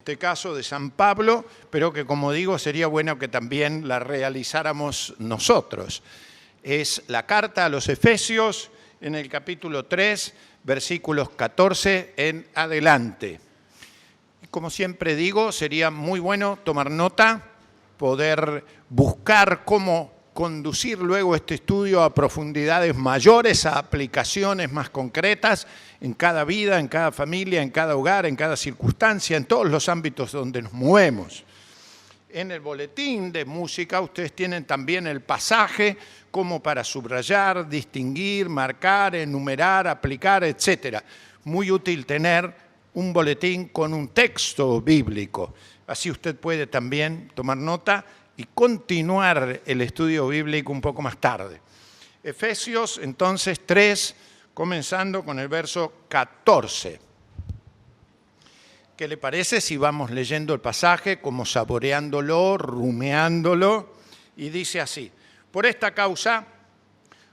este caso de San Pablo, pero que, como digo, sería bueno que también la realizáramos nosotros. Es la carta a los Efesios en el capítulo 3, versículos 14 en adelante. Como siempre digo, sería muy bueno tomar nota, poder buscar cómo conducir luego este estudio a profundidades mayores, a aplicaciones más concretas en cada vida, en cada familia, en cada hogar, en cada circunstancia, en todos los ámbitos donde nos movemos. En el boletín de música ustedes tienen también el pasaje como para subrayar, distinguir, marcar, enumerar, aplicar, etc. Muy útil tener un boletín con un texto bíblico. Así usted puede también tomar nota y continuar el estudio bíblico un poco más tarde. Efesios, entonces, 3, comenzando con el verso 14. ¿Qué le parece si vamos leyendo el pasaje, como saboreándolo, rumeándolo? Y dice así: por esta causa,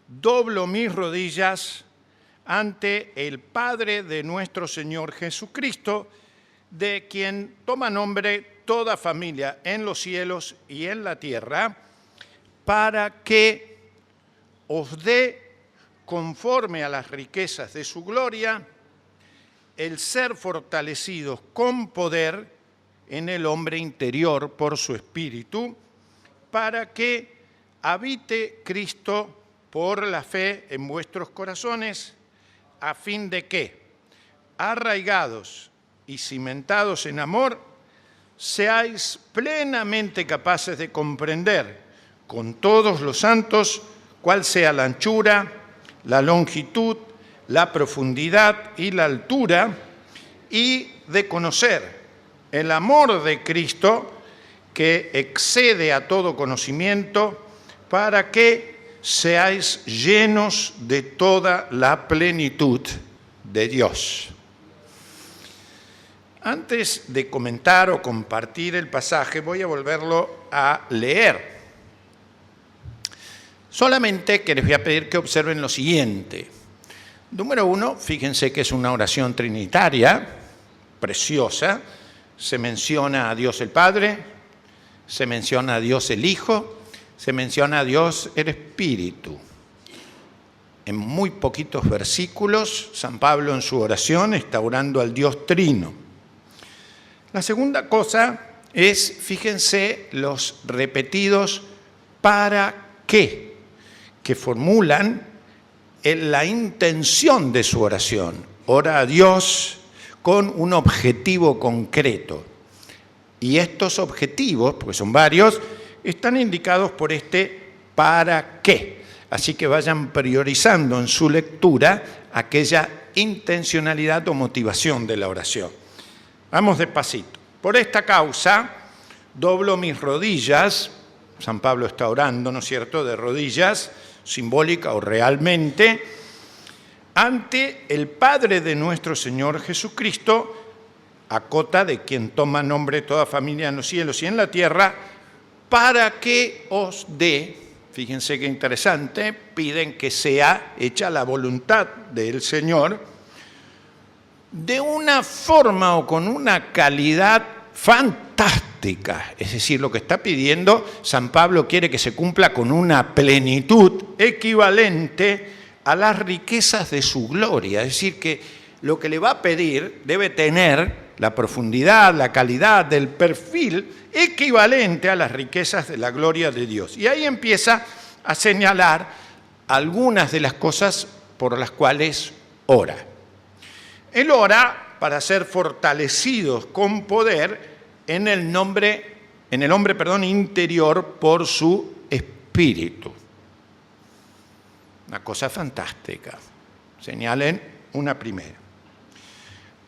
doblo mis rodillas ante el Padre de nuestro Señor Jesucristo, de quien toma nombre toda familia en los cielos y en la tierra, para que os dé, conforme a las riquezas de su gloria, el ser fortalecidos con poder en el hombre interior por su Espíritu, para que habite Cristo por la fe en vuestros corazones, a fin de que, arraigados y cimentados en amor, seáis plenamente capaces de comprender con todos los santos cuál sea la anchura, la longitud, la profundidad y la altura, y de conocer el amor de Cristo que excede a todo conocimiento, para que seáis llenos de toda la plenitud de Dios. Antes de comentar o compartir el pasaje, voy a volverlo a leer. Solamente que les voy a pedir que observen lo siguiente. Número 1, fíjense que es una oración trinitaria, preciosa. Se menciona a Dios el Padre, se menciona a Dios el Hijo, se menciona a Dios el Espíritu. En muy poquitos versículos, San Pablo en su oración está orando al Dios Trino. La segunda cosa es, fíjense, los repetidos ¿para qué?, que formulan la intención de su oración. Ora a Dios con un objetivo concreto. Y estos objetivos, porque son varios, están indicados por este ¿para qué? Así que vayan priorizando en su lectura aquella intencionalidad o motivación de la oración. Vamos despacito. Por esta causa, doblo mis rodillas. San Pablo está orando, ¿no es cierto?, de rodillas, simbólica o realmente, ante el Padre de nuestro Señor Jesucristo, acota de quien toma nombre toda familia en los cielos y en la tierra, para que os dé, fíjense qué interesante, piden que sea hecha la voluntad del Señor, de una forma o con una calidad fantástica. Es decir, lo que está pidiendo San Pablo quiere que se cumpla con una plenitud equivalente a las riquezas de su gloria. Es decir, que lo que le va a pedir debe tener la profundidad, la calidad del perfil equivalente a las riquezas de la gloria de Dios. Y ahí empieza a señalar algunas de las cosas por las cuales ora. Él ora para ser fortalecidos con poder en el hombre interior por su Espíritu. Una cosa fantástica. Señalen una primera.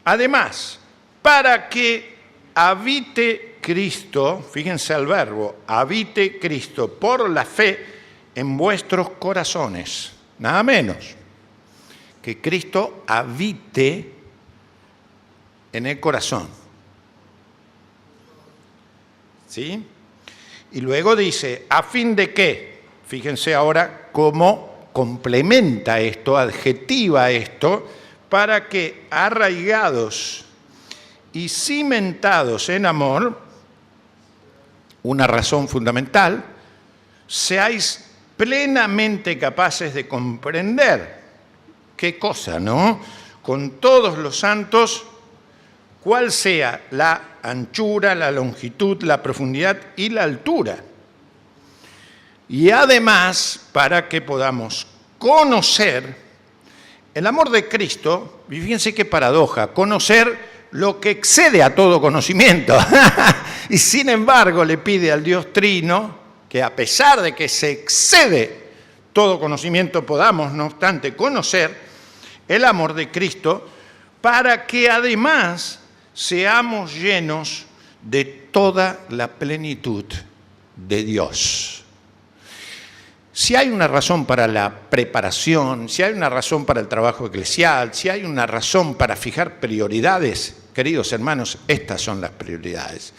Además, para que habite Cristo, fíjense el verbo, habite Cristo por la fe en vuestros corazones. Nada menos. Que Cristo habite en el corazón. ¿Sí? Y luego dice, ¿a fin de qué? Fíjense ahora cómo complementa esto, adjetiva esto, para que arraigados y cimentados en amor, una razón fundamental, seáis plenamente capaces de comprender, qué cosa, ¿no? Con todos los santos, cuál sea la anchura, la longitud, la profundidad y la altura. Y además, para que podamos conocer el amor de Cristo, y fíjense qué paradoja, conocer lo que excede a todo conocimiento. Y sin embargo le pide al Dios Trino que a pesar de que se excede todo conocimiento, podamos, no obstante, conocer el amor de Cristo para que además seamos llenos de toda la plenitud de Dios. Si hay una razón para la preparación, si hay una razón para el trabajo eclesial, si hay una razón para fijar prioridades, queridos hermanos, estas son las prioridades.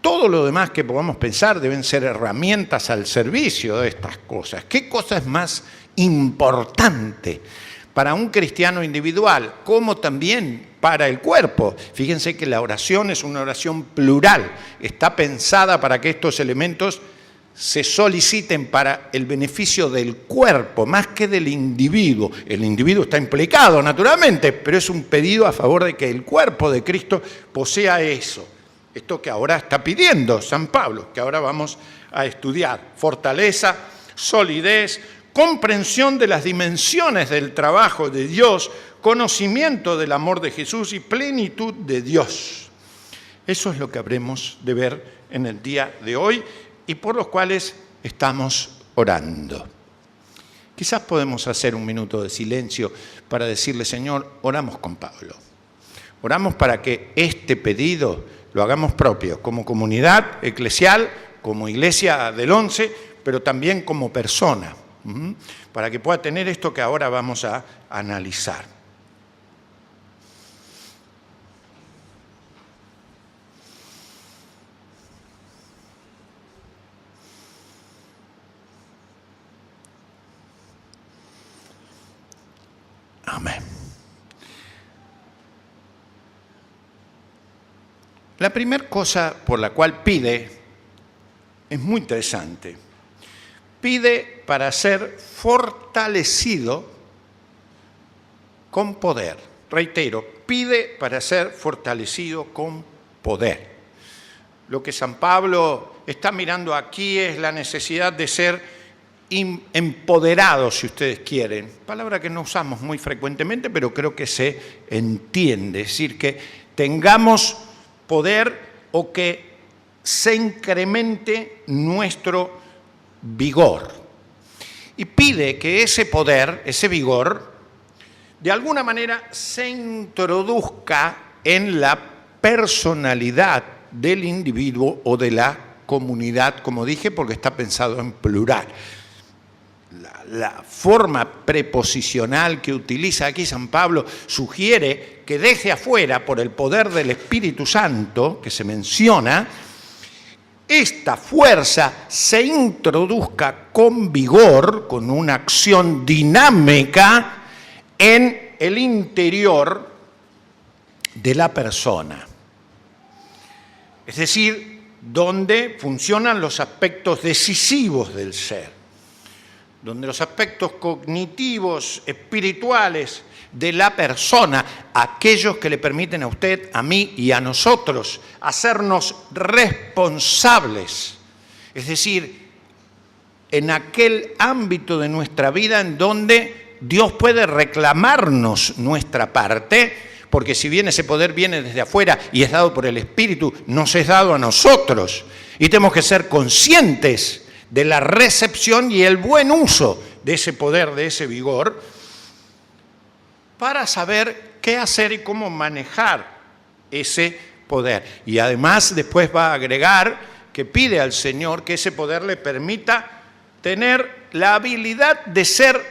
Todo lo demás que podamos pensar deben ser herramientas al servicio de estas cosas. ¿Qué cosa es más importante para un cristiano individual, como también para el cuerpo? Fíjense que la oración es una oración plural. Está pensada para que estos elementos se soliciten para el beneficio del cuerpo, más que del individuo. El individuo está implicado, naturalmente, pero es un pedido a favor de que el cuerpo de Cristo posea eso. Esto que ahora está pidiendo San Pablo, que ahora vamos a estudiar. Fortaleza, solidez, comprensión de las dimensiones del trabajo de Dios, conocimiento del amor de Jesús y plenitud de Dios. Eso es lo que habremos de ver en el día de hoy y por los cuales estamos orando. Quizás podemos hacer un minuto de silencio para decirle, Señor, oramos con Pablo. Oramos para que este pedido lo hagamos propio, como comunidad eclesial, como iglesia del 11, pero también como persona, para que pueda tener esto que ahora vamos a analizar. Amén. La primera cosa por la cual pide es muy interesante. Pide para ser fortalecido con poder. Reitero, pide para ser fortalecido con poder. Lo que San Pablo está mirando aquí es la necesidad de ser empoderados, si ustedes quieren. Palabra que no usamos muy frecuentemente, pero creo que se entiende. Es decir, que tengamos poder o que se incremente nuestro vigor. Y pide que ese poder, ese vigor, de alguna manera se introduzca en la personalidad del individuo o de la comunidad, como dije, porque está pensado en plural. La forma preposicional que utiliza aquí San Pablo sugiere que deje afuera, por el poder del Espíritu Santo que se menciona, esta fuerza se introduzca con vigor, con una acción dinámica en el interior de la persona. Es decir, donde funcionan los aspectos decisivos del ser, donde los aspectos cognitivos, espirituales de la persona, aquellos que le permiten a usted, a mí y a nosotros hacernos responsables, es decir, en aquel ámbito de nuestra vida en donde Dios puede reclamarnos nuestra parte, porque si bien ese poder viene desde afuera y es dado por el Espíritu, nos es dado a nosotros, y tenemos que ser conscientes de la recepción y el buen uso de ese poder, de ese vigor, para saber qué hacer y cómo manejar ese poder. Y además después va a agregar que pide al Señor que ese poder le permita tener la habilidad de ser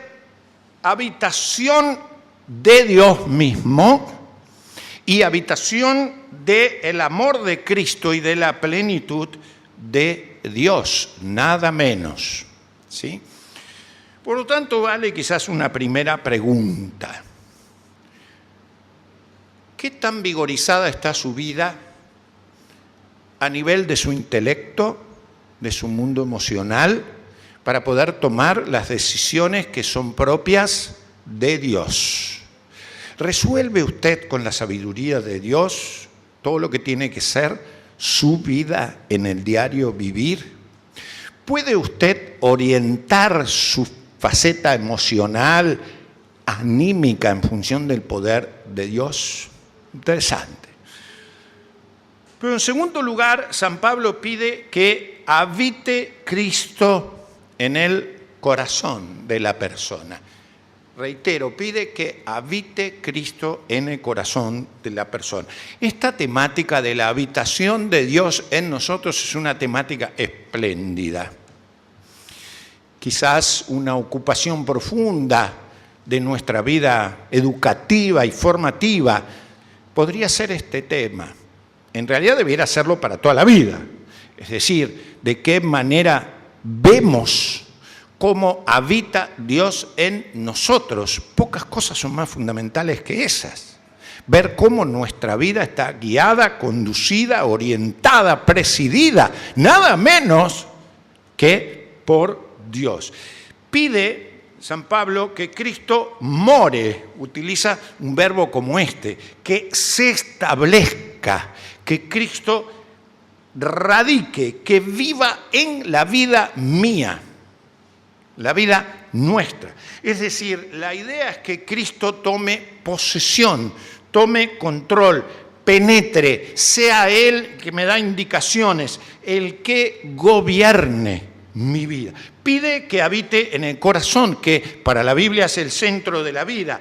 habitación de Dios mismo y habitación del amor de Cristo y de la plenitud de Dios, nada menos, ¿sí? Por lo tanto, vale quizás una primera pregunta. ¿qué tan vigorizada está su vida a nivel de su intelecto, de su mundo emocional, para poder tomar las decisiones que son propias de Dios? ¿Resuelve usted con la sabiduría de Dios todo lo que tiene que ser su vida en el diario vivir? ¿Puede usted orientar su faceta emocional, anímica, en función del poder de Dios? Interesante. Pero en segundo lugar, San Pablo pide que habite Cristo en el corazón de la persona. Reitero, pide que habite Cristo en el corazón de la persona. Esta temática de la habitación de Dios en nosotros es una temática espléndida. Quizás una ocupación profunda de nuestra vida educativa y formativa podría ser este tema. En realidad debiera serlo para toda la vida. Es decir, de qué manera vemos cómo habita Dios en nosotros. Pocas cosas son más fundamentales que esas. Ver cómo nuestra vida está guiada, conducida, orientada, presidida, nada menos que por Dios. Pide San Pablo que Cristo more, utiliza un verbo como este, que se establezca, que Cristo radique, que viva en la vida mía, la vida nuestra. Es decir, la idea es que Cristo tome posesión, tome control, penetre, sea Él que me da indicaciones, el que gobierne mi vida. Pide que habite en el corazón, que para la Biblia es el centro de la vida,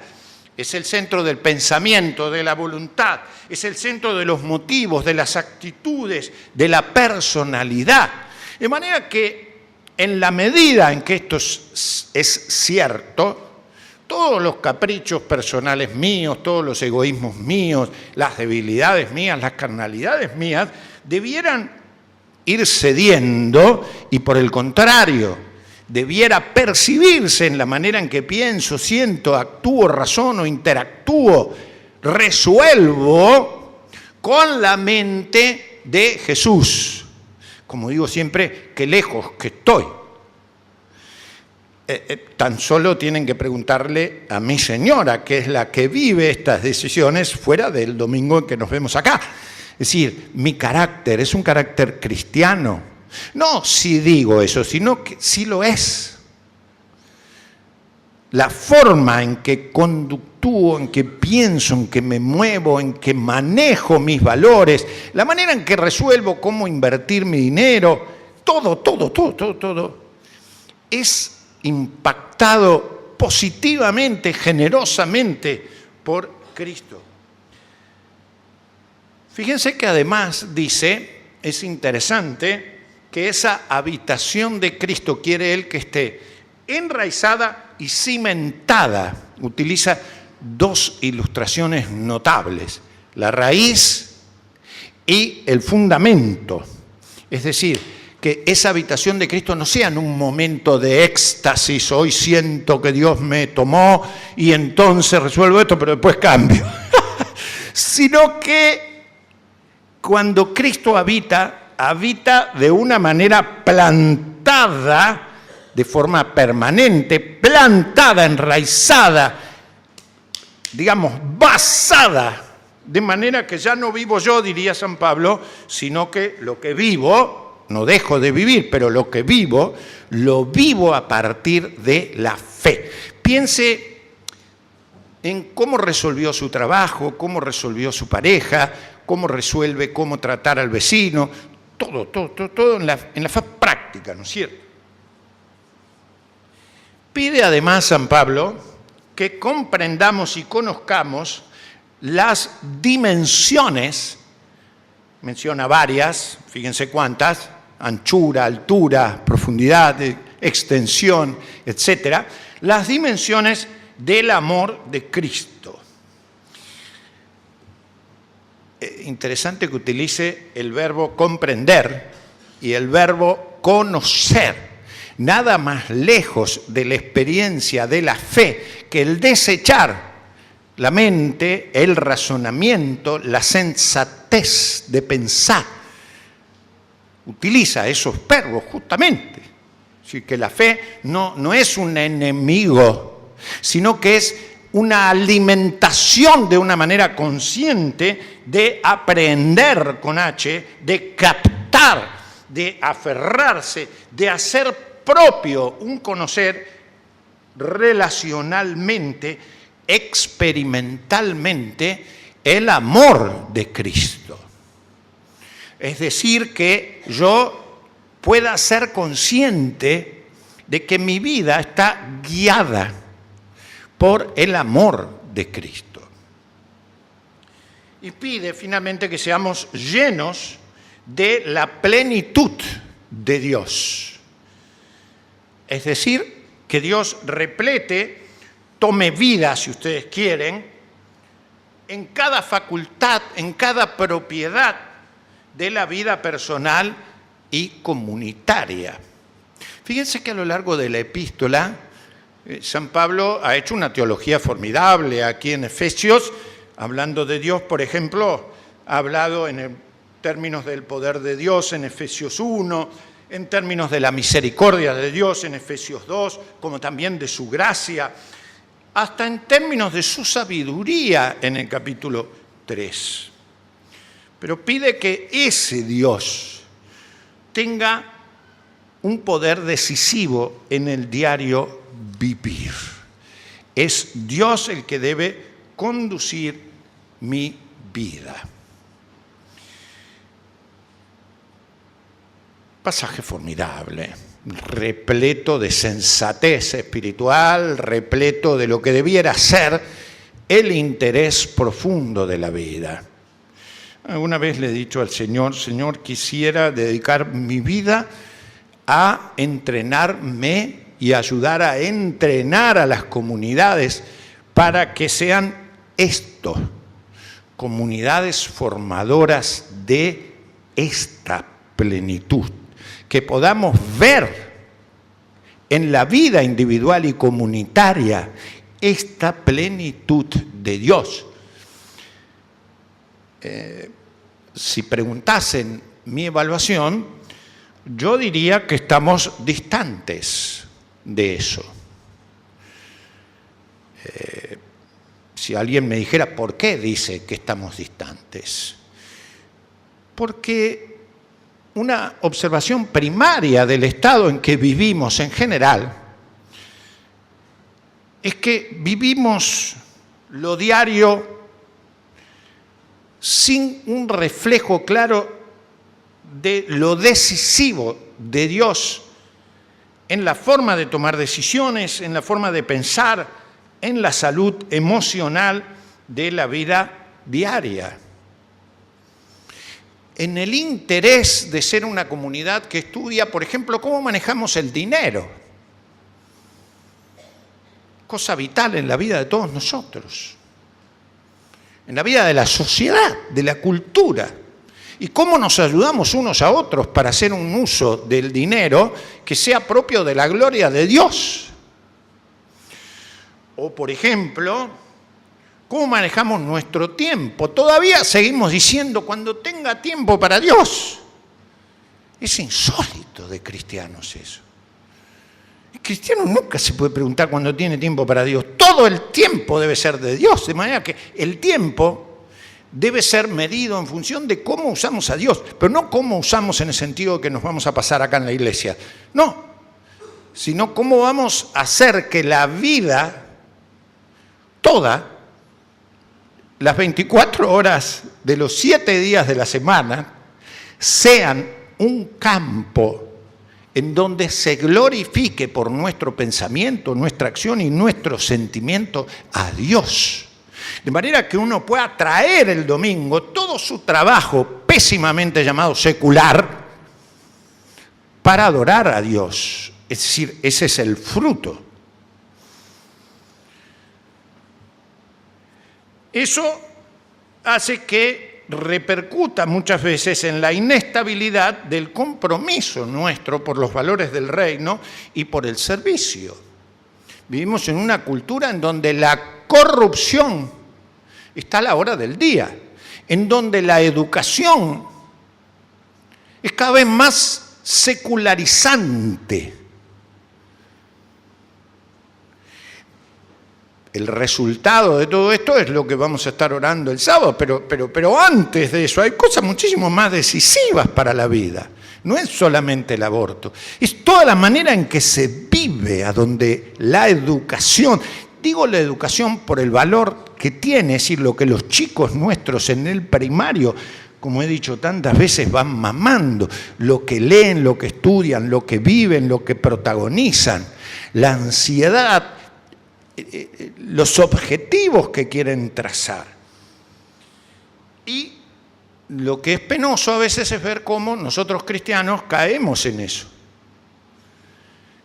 es el centro del pensamiento, de la voluntad, es el centro de los motivos, de las actitudes, de la personalidad. De manera que en la medida en que esto es cierto, todos los caprichos personales míos, todos los egoísmos míos, las debilidades mías, las carnalidades mías, debieran ir cediendo y por el contrario, debiera percibirse en la manera en que pienso, siento, actúo, razono, interactúo, resuelvo con la mente de Jesús. Como digo siempre, qué lejos que estoy. Tan solo tienen que preguntarle a mi señora, que es la que vive estas decisiones fuera del domingo en que nos vemos acá. Es decir, mi carácter es un carácter cristiano. No si digo eso, sino que sí lo es. La forma en que conductúo, en que pienso, en que me muevo, en que manejo mis valores, la manera en que resuelvo cómo invertir mi dinero, todo, es impactado positivamente, generosamente por Cristo. Fíjense que además dice, es interesante, que esa habitación de Cristo quiere Él que esté enraizada y cimentada. Utiliza dos ilustraciones notables, la raíz y el fundamento. Es decir, que esa habitación de Cristo no sea en un momento de éxtasis, hoy siento que Dios me tomó y entonces resuelvo esto, pero después cambio. Sino que cuando Cristo habita de una manera plantada, de forma permanente, plantada, enraizada, digamos, basada, de manera que ya no vivo yo, diría San Pablo, sino que lo que vivo, no dejo de vivir, pero lo que vivo, lo vivo a partir de la fe. Piense en cómo resolvió su trabajo, cómo resolvió su pareja, cómo resuelve cómo tratar al vecino, todo en la fe práctica, ¿no es cierto? Pide además San Pablo que comprendamos y conozcamos las dimensiones, menciona varias, fíjense cuántas, anchura, altura, profundidad, extensión, etcétera, las dimensiones del amor de Cristo. Interesante que utilice el verbo comprender y el verbo conocer. Nada más lejos de la experiencia de la fe que el desechar la mente, el razonamiento, la sensatez de pensar. Utiliza esos verbos justamente. Así que la fe no es un enemigo, sino que es una alimentación de una manera consciente de aprender con H, de captar, de aferrarse, de hacer propio un conocer relacionalmente, experimentalmente, el amor de Cristo. Es decir, que yo pueda ser consciente de que mi vida está guiada por el amor de Cristo. Y pide finalmente que seamos llenos de la plenitud de Dios. Es decir, que Dios replete, tome vida, si ustedes quieren, en cada facultad, en cada propiedad de la vida personal y comunitaria. Fíjense que a lo largo de la epístola, San Pablo ha hecho una teología formidable aquí en Efesios, hablando de Dios, por ejemplo, ha hablado en términos del poder de Dios en Efesios 1, en términos de la misericordia de Dios en Efesios 2, como también de su gracia, hasta en términos de su sabiduría en el capítulo 3. Pero pide que ese Dios tenga un poder decisivo en el diario vivir. Es Dios el que debe conducir mi vida. Pasaje formidable, repleto de sensatez espiritual, repleto de lo que debiera ser el interés profundo de la vida. Alguna vez le he dicho al Señor, Señor, quisiera dedicar mi vida a entrenarme y ayudar a entrenar a las comunidades para que sean esto, comunidades formadoras de esta plenitud, que podamos ver en la vida individual y comunitaria esta plenitud de Dios. Si preguntasen mi evaluación, yo diría que estamos distantes de eso. Si alguien me dijera, ¿por qué dice que estamos distantes? Porque una observación primaria del estado en que vivimos en general es que vivimos lo diario sin un reflejo claro de lo decisivo de Dios en la forma de tomar decisiones, en la forma de pensar, en la salud emocional de la vida diaria. En el interés de ser una comunidad que estudia, por ejemplo, cómo manejamos el dinero. Cosa vital en la vida de todos nosotros. En la vida de la sociedad, de la cultura. Y cómo nos ayudamos unos a otros para hacer un uso del dinero que sea propio de la gloria de Dios. O, por ejemplo, cómo manejamos nuestro tiempo. Todavía seguimos diciendo cuando tenga tiempo para Dios. Es insólito de cristianos eso. El cristiano nunca se puede preguntar cuando tiene tiempo para Dios. Todo el tiempo debe ser de Dios, de manera que el tiempo debe ser medido en función de cómo usamos a Dios, pero no cómo usamos en el sentido de que nos vamos a pasar acá en la iglesia. No, sino cómo vamos a hacer que la vida, toda, las 24 horas de los 7 días de la semana, sean un campo en donde se glorifique por nuestro pensamiento, nuestra acción y nuestro sentimiento a Dios. De manera que uno pueda traer el domingo todo su trabajo pésimamente llamado secular para adorar a Dios. Es decir, ese es el fruto. Eso hace que repercuta muchas veces en la inestabilidad del compromiso nuestro por los valores del reino y por el servicio. Vivimos en una cultura en donde la corrupción está la hora del día, en donde la educación es cada vez más secularizante. El resultado de todo esto es lo que vamos a estar orando el sábado, pero antes de eso hay cosas muchísimo más decisivas para la vida. No es solamente el aborto, es toda la manera en que se vive, a donde la educación, digo la educación por el valor que tiene, es decir, lo que los chicos nuestros en el primario, como he dicho tantas veces, van mamando, lo que leen, lo que estudian, lo que viven, lo que protagonizan, la ansiedad, los objetivos que quieren trazar. Y lo que es penoso a veces es ver cómo nosotros cristianos caemos en eso.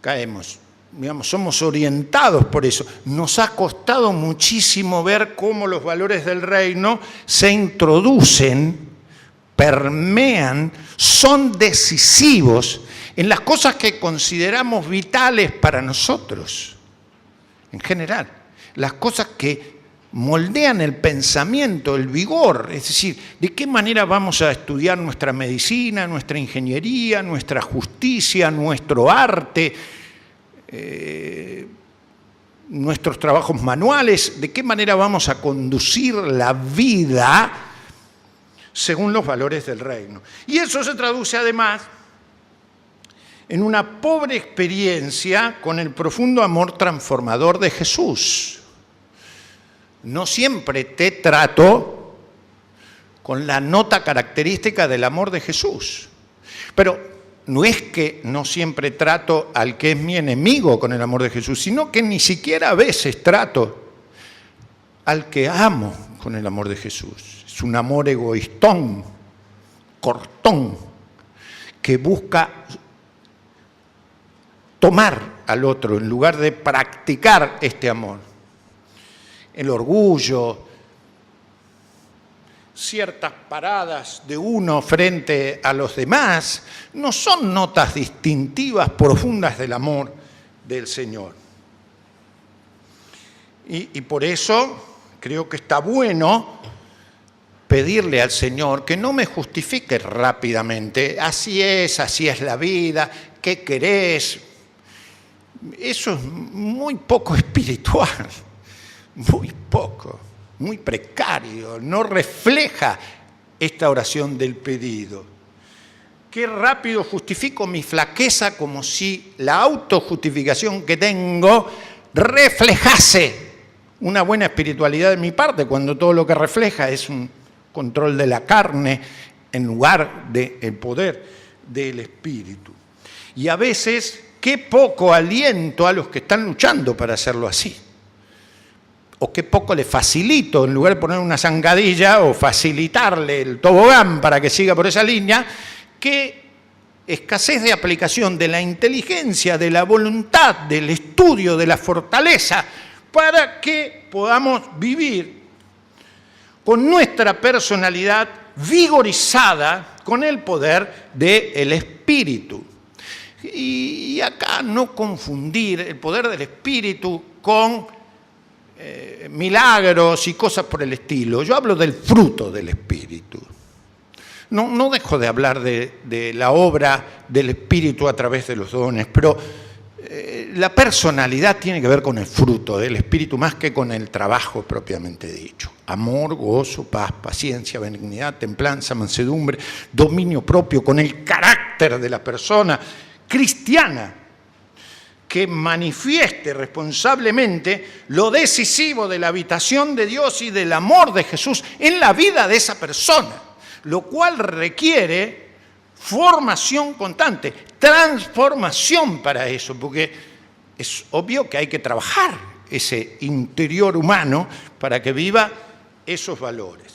Caemos, digamos, somos orientados por eso. Nos ha costado muchísimo ver cómo los valores del reino se introducen, permean, son decisivos en las cosas que consideramos vitales para nosotros. En general, las cosas que moldean el pensamiento, el vigor, es decir, de qué manera vamos a estudiar nuestra medicina, nuestra ingeniería, nuestra justicia, nuestro arte, nuestros trabajos manuales, de qué manera vamos a conducir la vida según los valores del reino. Y eso se traduce además en una pobre experiencia con el profundo amor transformador de Jesús. No siempre te trato con la nota característica del amor de Jesús. Pero no es que no siempre trato al que es mi enemigo con el amor de Jesús, sino que ni siquiera a veces trato al que amo con el amor de Jesús. Es un amor egoístón, cortón, que busca tomar al otro en lugar de practicar este amor. El orgullo, ciertas paradas de uno frente a los demás, no son notas distintivas profundas del amor del Señor. Y por eso creo que está bueno pedirle al Señor que no me justifique rápidamente. Así es la vida, ¿qué querés? Eso es muy poco espiritual, muy poco, muy precario, no refleja esta oración del pedido. Qué rápido justifico mi flaqueza como si la autojustificación que tengo reflejase una buena espiritualidad de mi parte, cuando todo lo que refleja es un control de la carne en lugar del poder del espíritu. Y a veces, qué poco aliento a los que están luchando para hacerlo así. O qué poco le facilito, en lugar de poner una zancadilla o facilitarle el tobogán para que siga por esa línea, qué escasez de aplicación de la inteligencia, de la voluntad, del estudio, de la fortaleza, para que podamos vivir con nuestra personalidad vigorizada con el poder del Espíritu. Y acá no confundir el poder del Espíritu con milagros y cosas por el estilo. Yo hablo del fruto del Espíritu. No dejo de hablar de la obra del Espíritu a través de los dones, pero la personalidad tiene que ver con el fruto del Espíritu más que con el trabajo propiamente dicho. Amor, gozo, paz, paciencia, benignidad, templanza, mansedumbre, dominio propio, con el carácter de la persona cristiana que manifieste responsablemente lo decisivo de la habitación de Dios y del amor de Jesús en la vida de esa persona, lo cual requiere formación constante, transformación para eso, porque es obvio que hay que trabajar ese interior humano para que viva esos valores.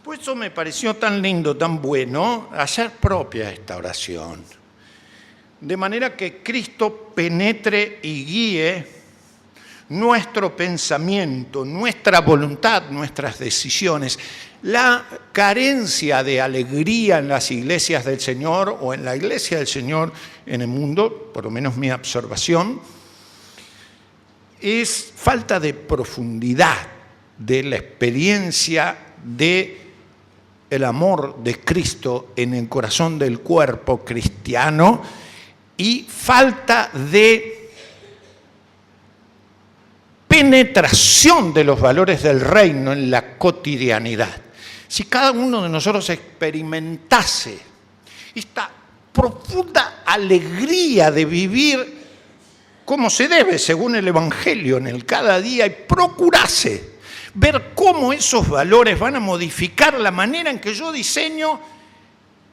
Por eso me pareció tan lindo, tan bueno, hacer propia esta oración. De manera que Cristo penetre y guíe nuestro pensamiento, nuestra voluntad, nuestras decisiones. La carencia de alegría en las iglesias del Señor o en la iglesia del Señor en el mundo, por lo menos mi observación, es falta de profundidad, de la experiencia de el amor de Cristo en el corazón del cuerpo cristiano y falta de penetración de los valores del reino en la cotidianidad. Si cada uno de nosotros experimentase esta profunda alegría de vivir como se debe, según el Evangelio, en el cada día, y procurase ver cómo esos valores van a modificar la manera en que yo diseño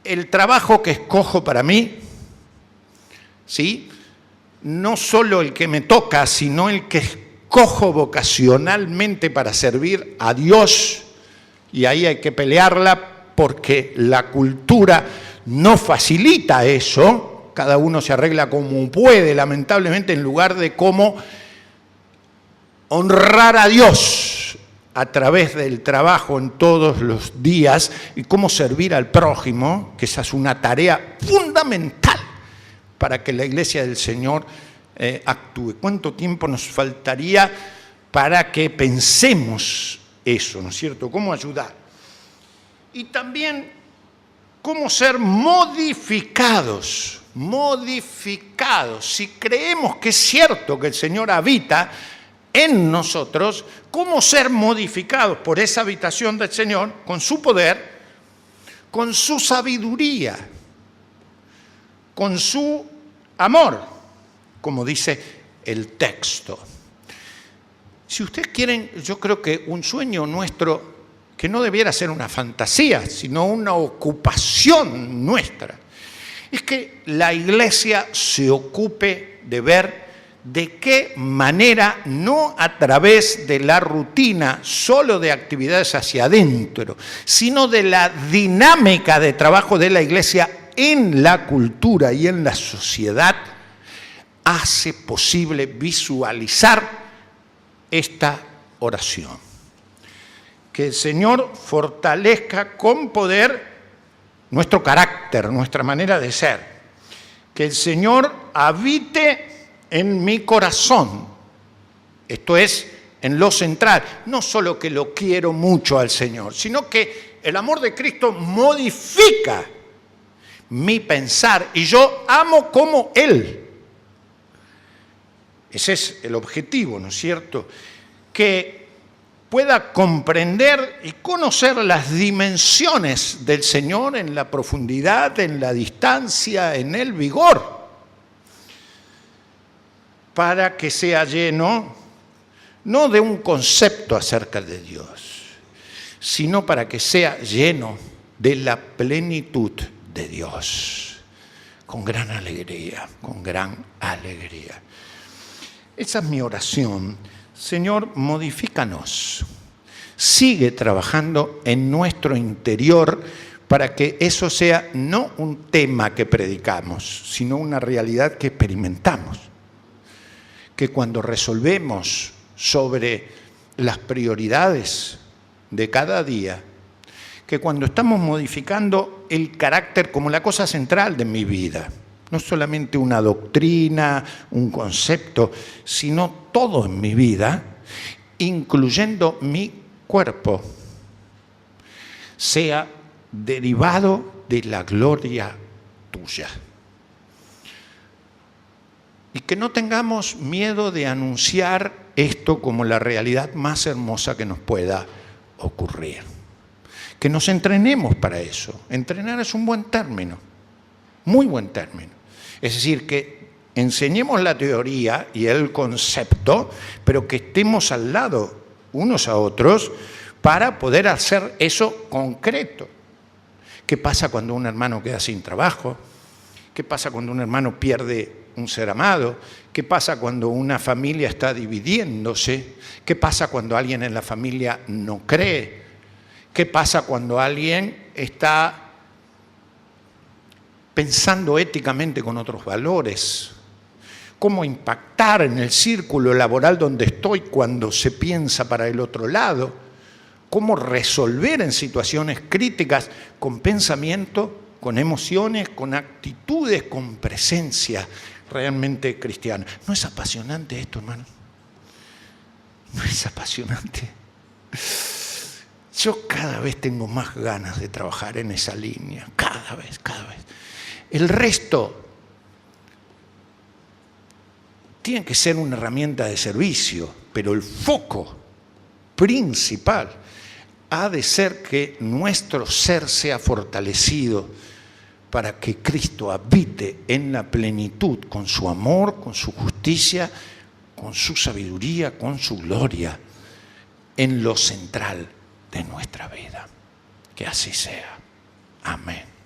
el trabajo que escojo para mí, ¿sí? No solo el que me toca, sino el que escojo vocacionalmente para servir a Dios, y ahí hay que pelearla porque la cultura no facilita eso. Cada uno se arregla como puede, lamentablemente, en lugar de cómo honrar a Dios a través del trabajo en todos los días y cómo servir al prójimo, que esa es una tarea fundamental para que la Iglesia del Señor actúe. ¿Cuánto tiempo nos faltaría para que pensemos eso, ¿no es cierto? ¿Cómo ayudar? Y también cómo ser modificados. Si creemos que es cierto que el Señor habita en nosotros, cómo ser modificados por esa habitación del Señor, con su poder, con su sabiduría, con su amor, como dice el texto. Si ustedes quieren, yo creo que un sueño nuestro, que no debiera ser una fantasía, sino una ocupación nuestra, es que la Iglesia se ocupe de ver de qué manera, no a través de la rutina solo de actividades hacia adentro, sino de la dinámica de trabajo de la Iglesia en la cultura y en la sociedad, hace posible visualizar esta oración. Que el Señor fortalezca con poder nuestro carácter, nuestra manera de ser. Que el Señor habite en mi corazón. Esto es, en lo central. No solo que lo quiero mucho al Señor, sino que el amor de Cristo modifica mi pensar y yo amo como Él. Ese es el objetivo, ¿no es cierto? Que pueda comprender y conocer las dimensiones del Señor en la profundidad, en la distancia, en el vigor, para que sea lleno no de un concepto acerca de Dios, sino para que sea lleno de la plenitud de Dios, con gran alegría, con gran alegría. Esa es mi oración. Señor, modifícanos. Sigue trabajando en nuestro interior para que eso sea no un tema que predicamos, sino una realidad que experimentamos. Que cuando resolvemos sobre las prioridades de cada día, que cuando estamos modificando el carácter como la cosa central de mi vida, no solamente una doctrina, un concepto, sino todo en mi vida, incluyendo mi cuerpo, sea derivado de la gloria tuya. Y que no tengamos miedo de anunciar esto como la realidad más hermosa que nos pueda ocurrir. Que nos entrenemos para eso. Entrenar es un buen término, muy buen término. Es decir, que enseñemos la teoría y el concepto, pero que estemos al lado unos a otros para poder hacer eso concreto. ¿Qué pasa cuando un hermano queda sin trabajo? ¿Qué pasa cuando un hermano pierde un ser amado? ¿Qué pasa cuando una familia está dividiéndose? ¿Qué pasa cuando alguien en la familia no cree? ¿Qué pasa cuando alguien está pensando éticamente con otros valores? ¿Cómo impactar en el círculo laboral donde estoy cuando se piensa para el otro lado? ¿Cómo resolver en situaciones críticas con pensamiento, con emociones, con actitudes, con presencia realmente cristiana? ¿No es apasionante esto, hermano? ¿No es apasionante? Yo cada vez tengo más ganas de trabajar en esa línea, cada vez. El resto tiene que ser una herramienta de servicio, pero el foco principal ha de ser que nuestro ser sea fortalecido para que Cristo habite en la plenitud con su amor, con su justicia, con su sabiduría, con su gloria, en lo central de nuestra vida. Que así sea. Amén.